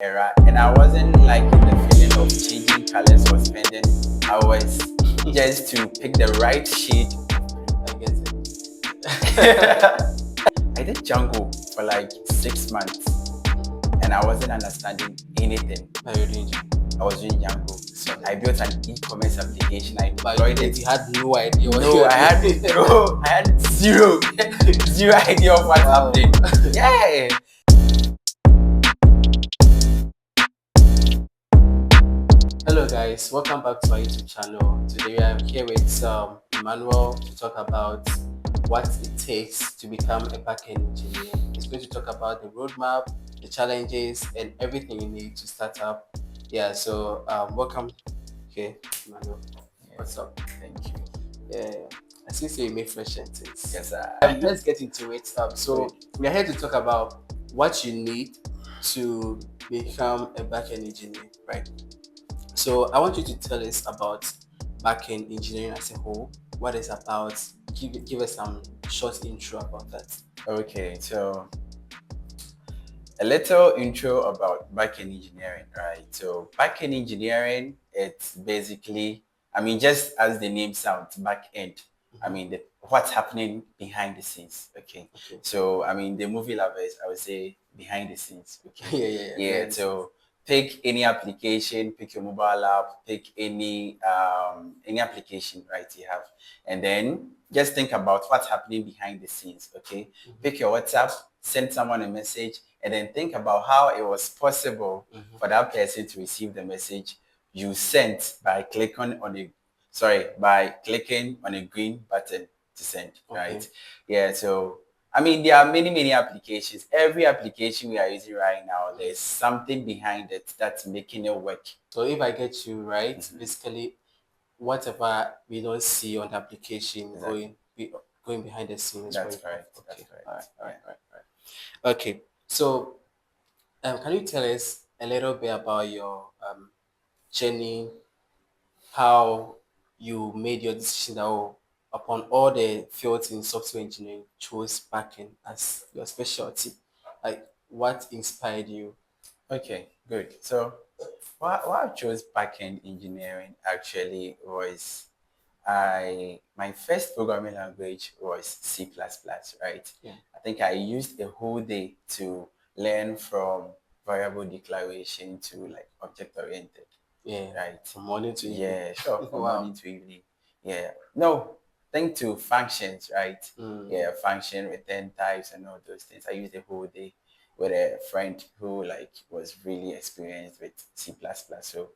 era, and I wasn't like in the feeling of changing colors or spending hours just to pick the right shade. I get I did Django for like 6 months, and I wasn't understanding anything. Now you're doing Django. I was doing Django. So I built an e-commerce application. I But deployed it. you had no idea what you No, were I doing. had zero idea of what's Wow. happening. Yeah. Hello guys, welcome back to our YouTube channel. Today we are here with Emmanuel to talk about what it takes to become a backend engineer. He's going to talk about the roadmap, the challenges, and everything you need to start up. Yeah, so welcome. Okay, Emmanuel. What's up? Thank you. Yeah, I see you made fresh sentences. Yes, sir. Let's get into it. So we are here to talk about what you need to become a backend engineer, right? So I want you to tell us about backend engineering as a whole. What it's about. Give us some short intro about that. Okay, so a little intro about backend engineering, right? So backend engineering, it's basically, just as the name sounds, back end. What's happening behind the scenes. Okay. So the movie lovers, I would say behind the scenes. Okay. Yeah. So pick any application, pick your mobile app, pick any application, right? You have, and then just think about what's happening behind the scenes. Okay. Pick your WhatsApp, send someone a message, and then think about how it was possible for that person to receive the message you sent by clicking on a green button to send, right? Yeah, so there are many applications. Every application we are using right now, there's something behind it that's making it work. So if I get you right, basically whatever we don't see on the application going behind the scenes. That's right. Okay. That's right. All right. Okay. So can you tell us a little bit about your journey, how you made your decision that upon all the fields in software engineering, chose backend as your specialty? Like, what inspired you? Okay, good. So why I chose backend engineering actually was my first programming language was C++, right? Yeah. I think I used a whole day to learn from variable declaration to like object oriented. Yeah. Right. From morning to evening. Yeah, sure. From Wow. morning to evening. Yeah. No, think to functions, right? Yeah, function, return types and all those things. I used the whole day with a friend who like was really experienced with C++. So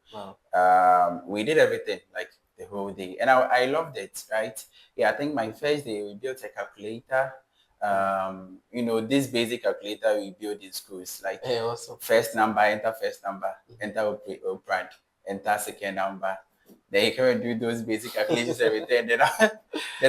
we did everything like the whole day. And I loved it, right? Yeah, I think my first day we built a calculator. This basic calculator we build in schools, like first number, enter first number, enter operand, enter second number. Then you can do those basic calculations everything. Then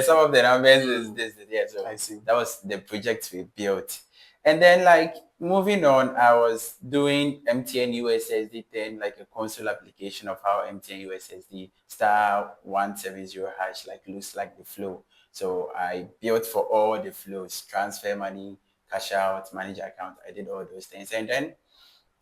some of the numbers is this. Yeah, so I see. that was the project we built. And then like moving on, I was doing MTN USSD 10, like a console application of how MTN USSD *170# like looks like the flow. So I built for all the flows, transfer money, cash out, manage account. I did all those things. And then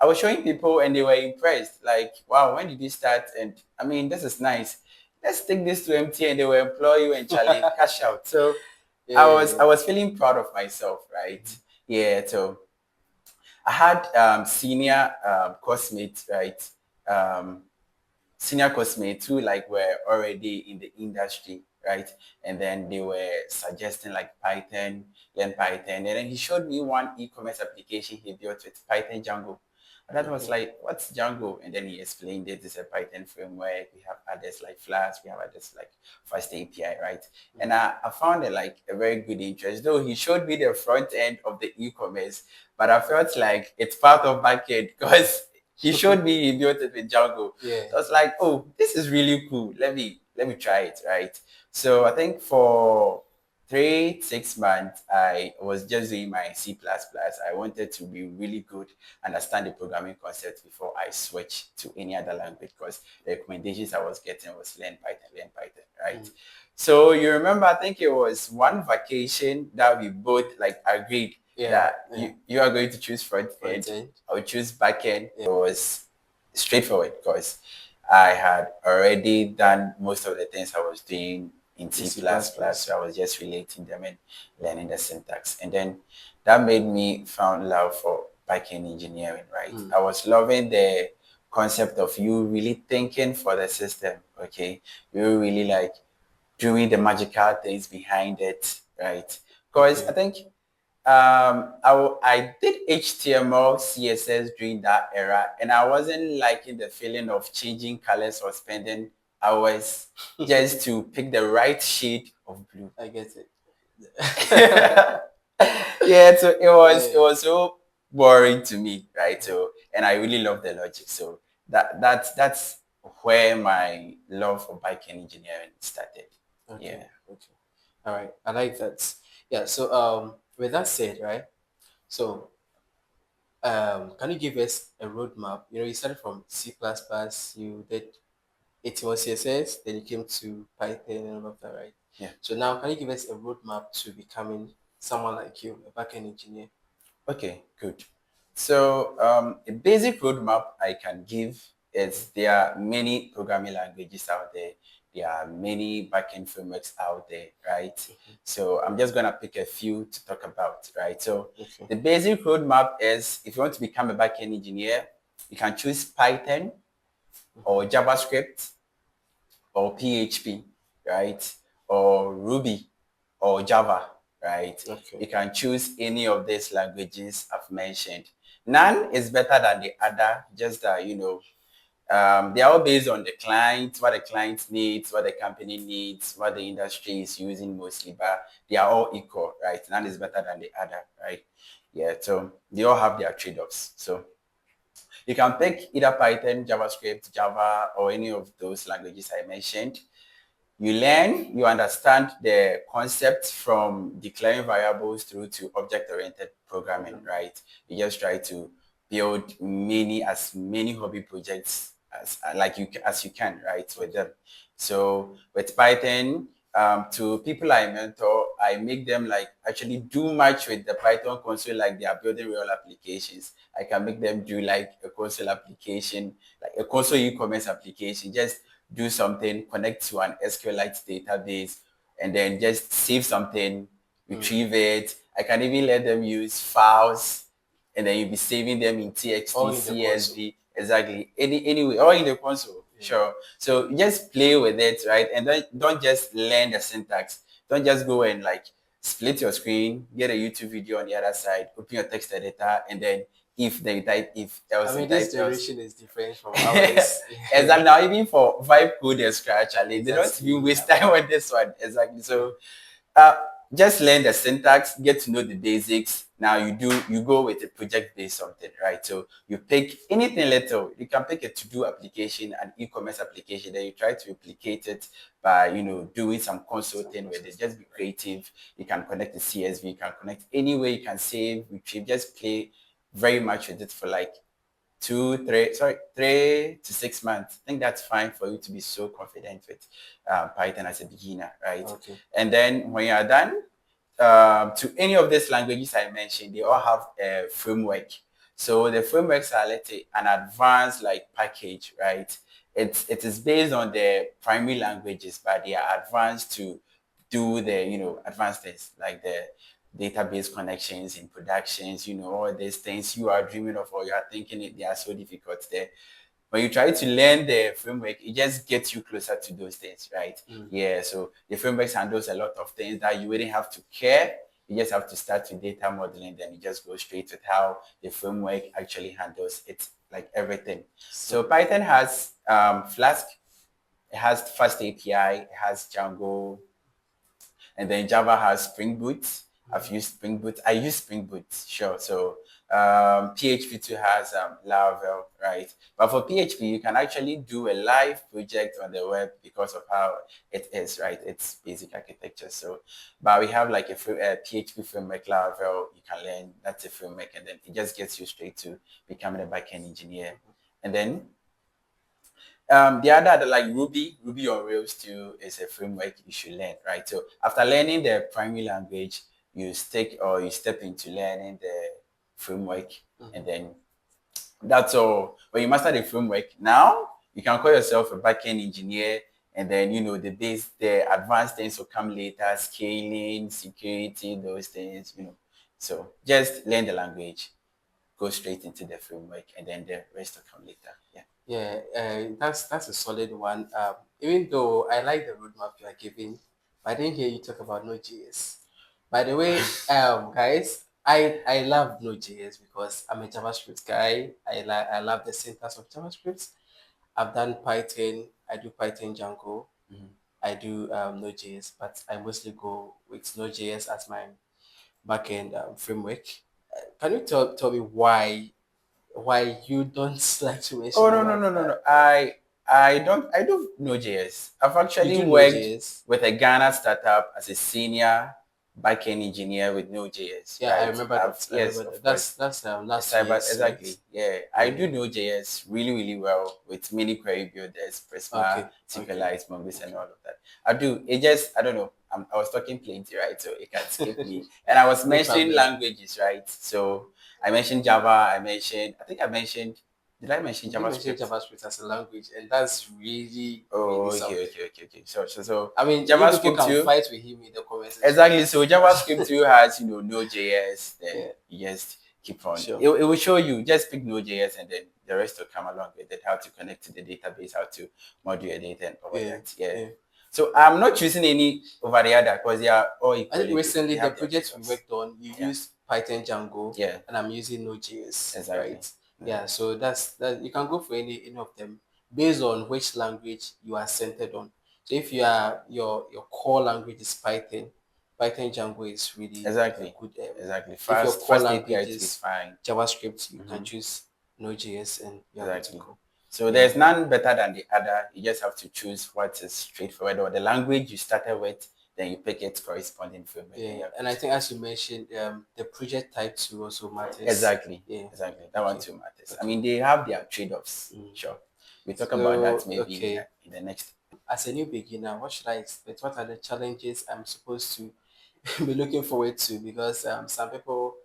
I was showing people and they were impressed. Like, wow, when did you start? And this is nice. Let's take this to MT and they will employ you and Charlie cash out. So I was feeling proud of myself, right? Yeah. So I had senior cosmates, right? Senior cosmates who like were already in the industry, right? And then they were suggesting like Python, learn Python. And then he showed me one e-commerce application he built with Python Django. And that was like, what's Django? And then he explained it. It's a Python framework. We have others like Flask. We have others like Fast API, right? And I found it like a very good interest. Though he showed me the front end of the e-commerce, but I felt like it's part of backend because he showed me he built it with Django. Yeah. So I was like, oh, this is really cool. Let me try it, right? So I think for 6 months, I was just doing my C++. I wanted to be really good, understand the programming concept before I switch to any other language because the recommendations I was getting was learn Python, right? So you remember, I think it was one vacation that we both like agreed. Yeah, that yeah. you are going to choose front Front end, end. I would choose back end. Yeah. It was straightforward because I had already done most of the things I was doing in In C++, C plus so plus. I was just relating them and learning the syntax. And then that made me found love for backend engineering, right? Mm. I was loving the concept of you really thinking for the system, okay? You really like doing the magical things behind it, right? Because I Okay. think I did HTML, CSS during that era, and I wasn't liking the feeling of changing colors or spending hours just to pick the right shade of blue. I get it. Yeah, so it Yeah. was so boring to me, right? So and I really love the logic. So that's where my love for backend engineering started. Okay. Yeah. Okay. All right. I like that. Yeah. So with that said, right? So can you give us a roadmap? You know, you started from C plus plus, you did 81 CSS, then you came to Python and all of that, right? Yeah. So now can you give us a roadmap to becoming someone like you, a backend engineer? Okay, good. So a basic roadmap I can give is there are many programming languages out there. There are many backend frameworks out there, right? So I'm just gonna pick a few to talk about, right? So Okay. the basic roadmap is if you want to become a backend engineer, you can choose Python or JavaScript or PHP, right? Or Ruby or Java, right? Okay. You can choose any of these languages I've mentioned. None is better than the other, just that, they are all based on the client, what the client needs, what the company needs, what the industry is using mostly, but they are all equal, right? None is better than the other, right? Yeah, so they all have their trade-offs. So you can pick either Python, JavaScript, Java, or any of those languages I mentioned. You learn, you understand the concept from declaring variables through to object-oriented programming, Program. right? You just try to build as many hobby projects as you can, right, with Okay. them. So with Python, to people I mentor, I make them like actually do much with the Python console like they are building real applications. I can make them do like a console application, like a console e-commerce application, just do something, connect to an SQLite database, and then just save something, Mm. retrieve it. I can even let them use files, and then you'll be saving them in All TXT, in the console. CSV, exactly. Anyway, or in the console, Yeah. sure. So you just play with it, right? And don't just learn the syntax. Don't just go and like split your screen, get a YouTube video on the other side, open your text editor, and then if they type if I else mean, and this type else. generation is different from ours. Exactly. Now, even for vibe code and scratch, actually, they don't even Exactly. waste time on this one. Exactly. Yeah. So, uh, just learn the syntax, get to know the basics. Now you go with a project based something, right? So you pick anything little. You can pick a to-do application, an e-commerce application, then you try to replicate it by doing some Some consulting with console it. Just stuff, be right? creative. You can connect the CSV, you can connect any way you can save, retrieve, just play very much with it for like 3 to 6 months. I think that's fine for you to be so confident with Python as a beginner, right? Okay. And then when you are done, to any of these languages I mentioned, they all have a framework. So the frameworks are, let's say, an advanced like package, right? It is based on the primary languages, but they are advanced to do the advanced things like the database connections in productions, all these things you are dreaming of or you are thinking they are so difficult there. When you try to learn the framework, it just gets you closer to those things, right? Mm. Yeah, so the framework handles a lot of things that you wouldn't have to care. You just have to start with data modeling, then you just go straight with how the framework actually handles it, like everything. So So, Python has Flask, it has Fast API, it has Django, and then Java has Spring Boot. I've used Spring Boot. I use Spring Boot, sure. So PHP too has Laravel, right? But for PHP, you can actually do a live project on the web because of how it is, right? It's basic architecture. So, but we have like a PHP framework, Laravel. You can learn that's a framework, and then it just gets you straight to becoming a backend engineer. And then the other, like Ruby on Rails too is a framework you should learn, right? So after learning the primary language, you stick or you step into learning the framework, and Mm-hmm. then that's all. When you master the framework, now you can call yourself a backend engineer, and then the advanced things will come later, scaling, security, those things, So just learn the language, go straight into the framework, and then the rest will come later. Yeah. Yeah, that's a solid one. Even though I like the roadmap you are giving, but I didn't hear you talk about Node.js. By the way, guys, I love Node.js because I'm a JavaScript guy. I love the syntax of JavaScript. I've done Python. I do Python Django. Mhm. I do Node.js, but I mostly go with Node.js as my backend framework. Can you tell me why you don't like to Oh mention no no about no no no. I do Node.js. I've you actually do worked Node.js? with a Ghana startup as a senior backend engineer with Node.js, Yeah, I right? remember that. I Yes, remember of that. course. That's A last cyber year's, right? exactly. Yeah, I Yeah. do Node.js really really well with mini query builders, Prisma, Okay. Okay. SQLite, Mongoose, and Okay. all of that. I do. It just I don't know. I was talking plenty, right? So it can skip me. And I was No mentioning problem. languages, right? So I mentioned Java. I think I mentioned. Did I mention You did mention JavaScript? JavaScript as a language, and that's really, really Oh, okay, something. okay, okay, okay. So I mean, you people JavaScript can too. fight with him in the comment section. Exactly. So JavaScript too has Node.js. Then Yeah. you just keep on. Sure. It will show you. Just pick Node.js, and then the rest will come along with it. How to connect to the database, how to model your data, and all Yeah. that. Yeah. Yeah. So I'm not choosing any over the other because they are all I think equally good. They recently the have their project we trade-offs. worked on, you Yeah. used Python Django, Yeah. and I'm using Node.js, Exactly. right? Yeah, Exactly. so that's that. You can go for any of them based on which language you are centered on. So if you are your core language is Python, Python Django is really a Exactly. good. Exactly. If your core Fast API language too is is fine. JavaScript, you can Mhm. choose Node.js, and you are good to Exactly. go. So Yeah. there's none better than the other. You just have to choose what is straightforward or the language you started with, then you pick its corresponding framework and Yeah, you're and good I to think go. as you mentioned, the project type too also matters. Exactly. Yeah. Exactly. That one Okay. too matters. I Okay. mean, they have their trade-offs. Mm. Sure. We talk about that So maybe okay, in the next. as a new beginner, what should I expect? What are the challenges I'm supposed to be looking forward to? Because some people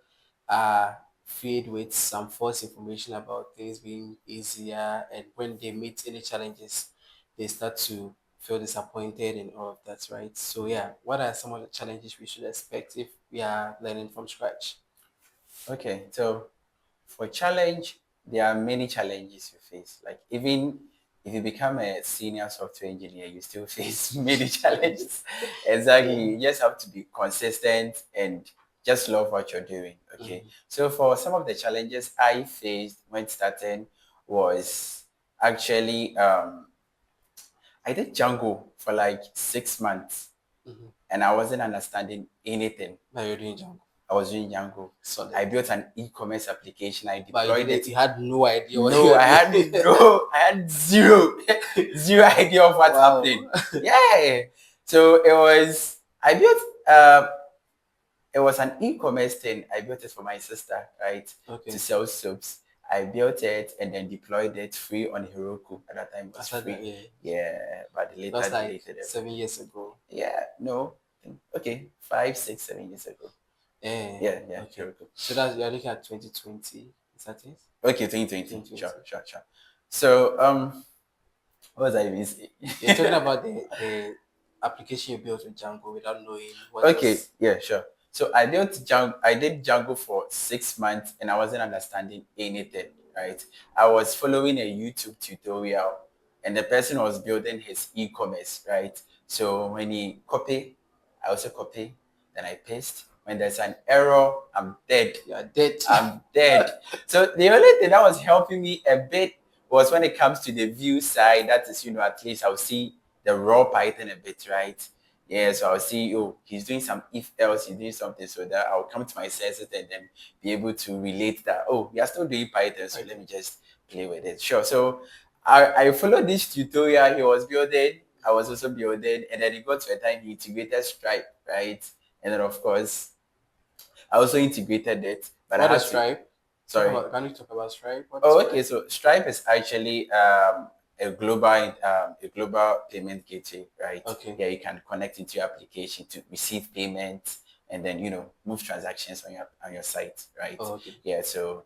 are feed with some false information about things being easier, and when they meet any challenges, they start to feel disappointed and all of that, right? So yeah, what are some of the challenges we should expect if we are learning from scratch? Okay. So for challenge, there are many challenges you face. Like even if you become a senior software engineer, you still face many challenges. Exactly. Yeah. You just have to be consistent and just love what you're doing. Okay. Mhm. So for some of the challenges I faced when starting was actually I did Django for like 6 months Mhm. and I wasn't understanding anything. Now you're doing Django. I was doing Django. Solid. I built an e-commerce application. I But you deployed didn't. it. You had no idea what you No, were I doing. had no, I had zero idea of what's happening. Wow. Yeah. So I built, it was an e-commerce thing. I built it for my sister, right, to Okay. sell soaps. I built it and then deployed it free on Heroku. At that time, it was After that, free. yeah. Yeah, but they That's later like deleted 7 years everything. ago. Yeah, no, okay, 5, 6, 7 years ago. Yeah. Yeah, yeah, Okay. Heroku. So that's you're looking at 2020. Is that it? Okay, 2020. Sure, 2020. sure, sure. So, what was I even saying? You're talking about the application you built with Django without knowing what Okay, was. yeah, sure. So I built Django. I did Django for 6 months, and I wasn't understanding anything. Right? I was following a YouTube tutorial, and the person was building his e-commerce. Right? So when he copy, I also copy. Then I paste. When there's an error, I'm dead. You are dead. I'm dead. So the only thing that was helping me a bit was when it comes to the view side. That is, at least I'll see the raw Python a bit, right? Yeah, so I'll see, oh, he's doing some if else, he's doing something, so that I'll come to my senses and then be able to relate that, oh, you're still doing Python, so let Python. me just play with it. Sure. So I followed this tutorial he was building, I was also building, and then it got to a time he integrated Stripe, right? And then of course I also integrated it, but I What is had to, Stripe? Talk sorry. about. Can you talk about Stripe? What is Oh, okay. Stripe? So Stripe is actually a global payment gateway, right? Okay. Yeah, you can connect into your application to receive payments, and then move transactions on your site, right? Oh, okay. Yeah. So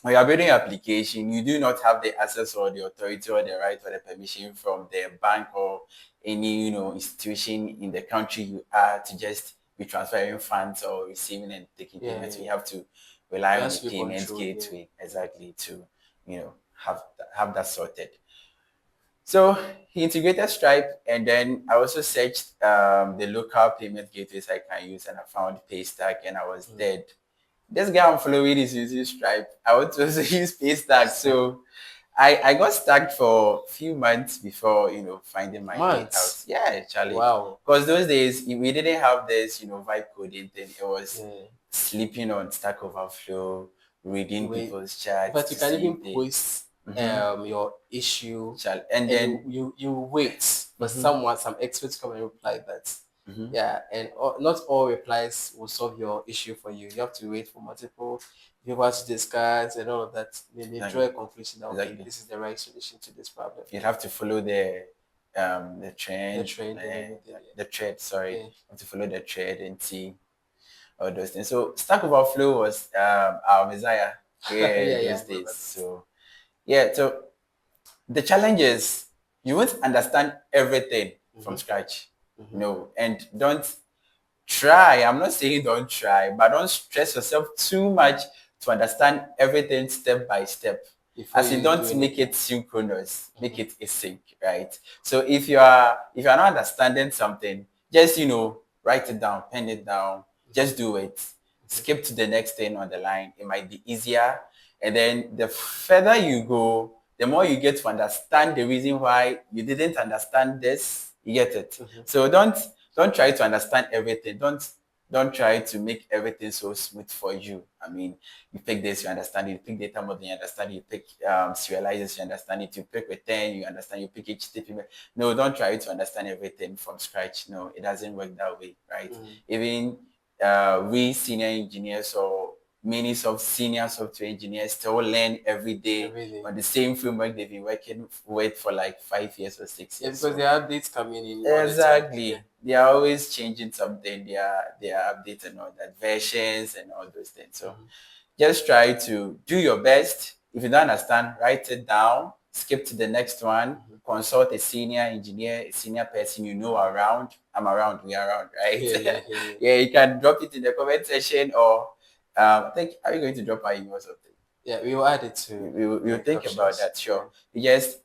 when you're building your application, you do not have the access or the authority or the right or the permission from the bank or any institution in the country you are to just be transferring funds or receiving and taking Yeah, payments. yeah, We yeah. have to rely It on has a to be payment controlled. Yeah, gateway yeah. exactly to have that sorted. So he integrated Stripe, and then I also searched the local payment gateways I can use, and I found Paystack, and I was Mm. dead. This guy I'm following is using Stripe. I want to also use Paystack, so I got stuck for a few months before finding my way out. Months. Yeah, Charlie, Wow. because those days we didn't have this vibe coding thing. It was Yeah. sleeping on Stack Overflow, reading Wait. people's In chats fact, you to can see even if they. post Mm-hmm. your issue, And and then. you wait for Mm-hmm. some experts come and reply that. Mm-hmm. Yeah, and not all replies will solve your issue for you. You have to wait for multiple people to discuss and all of that. Then they draw Exactly. a conclusion that okay, Exactly. this is the right solution to this problem. You Yeah, have to follow the the trend, trend and everything. the thread. Sorry, Yeah, you have to follow the thread and see all those things. So Stack Overflow was our messiah yeah, here yeah, yeah. those I remember days. that. So yeah, so the challenge is you won't understand everything from Mm-hmm, scratch. mm-hmm. No, and don't try. I'm not saying don't try, but don't stress yourself too much to understand everything step by step. Before As in, you do don't make it anything. synchronous, make Mm-hmm, it async, right? So if you're not understanding something, just write it down, pen it down, just do it. mm-hmm, Skip to the next thing on the line. It might be easier. And then the further you go, the more you get to understand the reason why you didn't understand this. You get it. mm-hmm, So don't try to understand everything. Don't try to make everything so smooth for you. I mean, you pick this, you understand it. You pick data model, you understand it. You pick serializers, you understand it. You pick return, you understand. You pick HTTP. No, don't try to understand everything from scratch. No, it doesn't work that way, right? mm-hmm. Even we senior engineers or many senior software engineers still learn every day Everything. on the same framework they've been working with for like 5 years or six Yeah, years. because So there are updates coming in all the time. Yeah. exactly. They are always changing something. They are updating all that versions and all those things. So Mm-hmm, just try to do your best. If you don't understand, write it down, skip to the next one, mm-hmm. consult a senior engineer, a senior person you know around. I'm around, we are around, right? Yeah, yeah, yeah, yeah. Yeah, you can drop it in the comment section or I think, are you going to drop our email or something? Yeah, we will add it we, to we, will- the we'll think about instructions. that, Yeah, sure. You just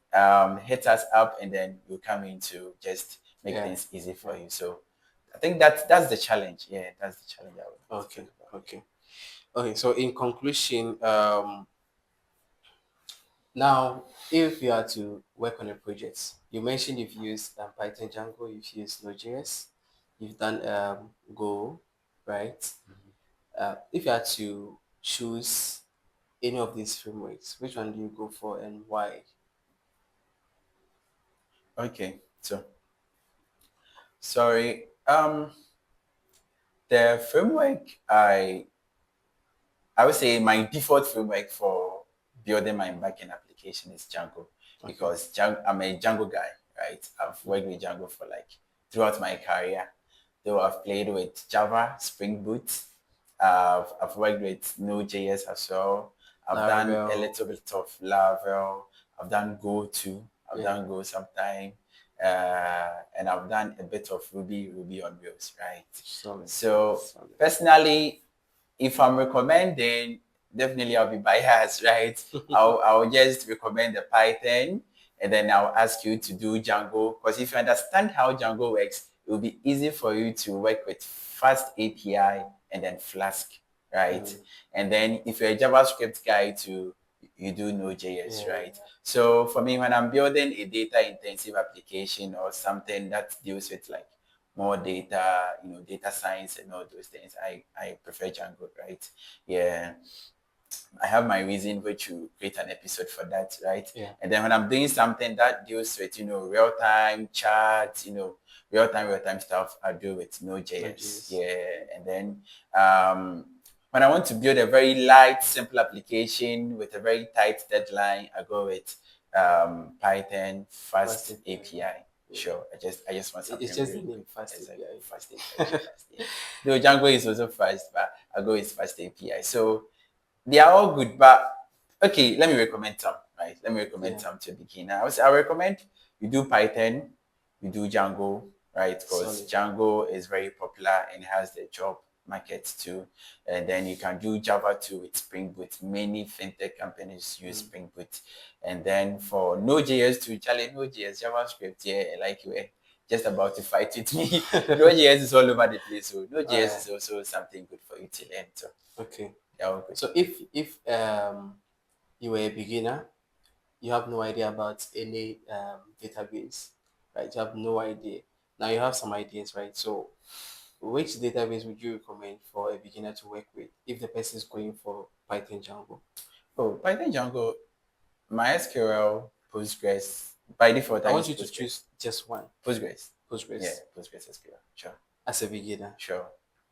hit us up and then we'll come in to just make yeah, things easy for yeah. you. So I think that's the challenge. Yeah, that's the challenge I would Okay, talk about. okay, okay. So in conclusion, now if you are to work on a project, you mentioned you've used Python, Django, you've used Node.js, you've done Go, right? If you had to choose any of these frameworks, which one do you go for and why? Okay, so sorry. The framework I would say my default framework for building my backend application is Django Okay. because I'm a Django guy, right? I've Mm. worked with Django for like throughout my career. Though I've played with Java, Spring Boot, I've worked with Node.js as well. I've done a Laravel, little bit of Laravel. I've done Go too. I've yeah, done Go sometime. And I've done a bit of Ruby on Rails, right? solid, solid, So solid. personally, if I'm recommending, definitely I'll be biased, right? I'll just recommend the Python and then I'll ask you to do Django. Because if you understand how Django works, it will be easy for you to work with Fast API and then Flask, right? Mm. And then if you're a JavaScript guy too, you do Yeah, Node.js, yeah, right? yeah. So for me, when I'm building a data intensive application or something that deals with like more data, data science and all those things, I prefer Django, right? Yeah, I have my reason which you create an episode for that, right? Yeah. And then when I'm doing something that deals with, real time chat, real time stuff, I do with Node.js. Node.js. Yeah. And then when I want to build a very light, simple application with a very tight deadline, I go with Python Fast Fast API. API. Sure. I just want It's something just the real name, quick. Fast Exactly. Fast API. API. Fast. Yeah. Though Django is also fast, but I'll go with fast API. So they are all good, but okay, let me recommend some. Right. Let me recommend Yeah, some to beginner. I recommend you do Python, you do Django, right? Because solid. Django is very popular and has the job market too. And then you can do Java too with Spring Boot. Many fintech companies use Mm. Spring Boot. And then for Node.js too, Charlie, Node.js, JavaScript, yeah, like you were just about to fight with me. Node.js is all over the place. So All Node.js right. is also something good for you to learn. So Okay. they're all good. So if you were a beginner, you have no idea about any database, right? You have no idea. Now you have some ideas, right? So which database would you recommend for a beginner to work with if the person is going for Python Django? Oh, Python Django, MySQL, Postgres. By default, I I want use you to Postgres. choose just one. Postgres. Yeah, Postgres Postgres SQL. Sure. as a beginner. Sure.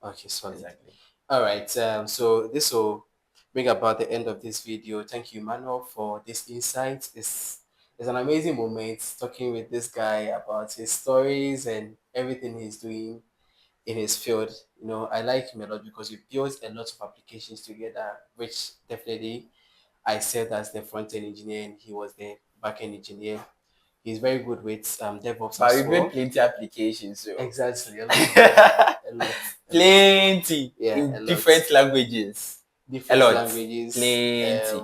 Okay, solid. Exactly. All right. So this will bring about the end of this video. Thank you, Manuel, for this insight. It's an amazing moment talking with this guy about his stories and everything he's doing in his field. You know, I like him a lot because we built a lot of applications together, which definitely I served as the front end engineer and he was the back end engineer. He's very good with DevOps But as we built well. plenty applications, so Exactly, a lot of them, a lot, plenty yeah, a in lot. different languages. A Different lot. languages, Plenty.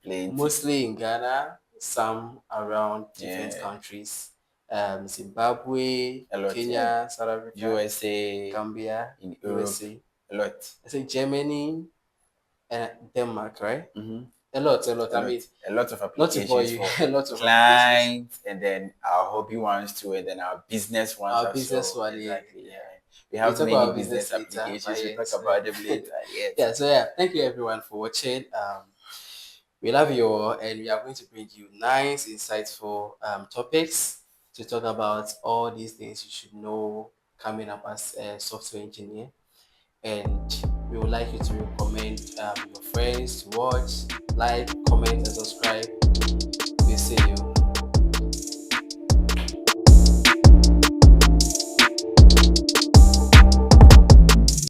Plenty. mostly in Ghana, some around different Yeah. countries, Zimbabwe, A lot. Yeah. Kenya, South Africa, USA, Gambia, in Europe. USA. A lot. I say Germany and Denmark, right? Mm-hmm. A lot. A I lot. mean, A lot of not to bore applications you, for a lot of applications. clients, and then our hobby ones too, and then our business ones Our business also. one, yeah, Exactly. Yeah. yeah. We We'll have talk many about business business later, but applications. We'll talk yes, about them later. Yes. yeah. So yeah, thank you everyone for watching. We love you all, and we are going to bring you nice, insightful topics to talk about all these things you should know coming up as a software engineer. And we would like you to recommend your friends to watch, like, comment, and subscribe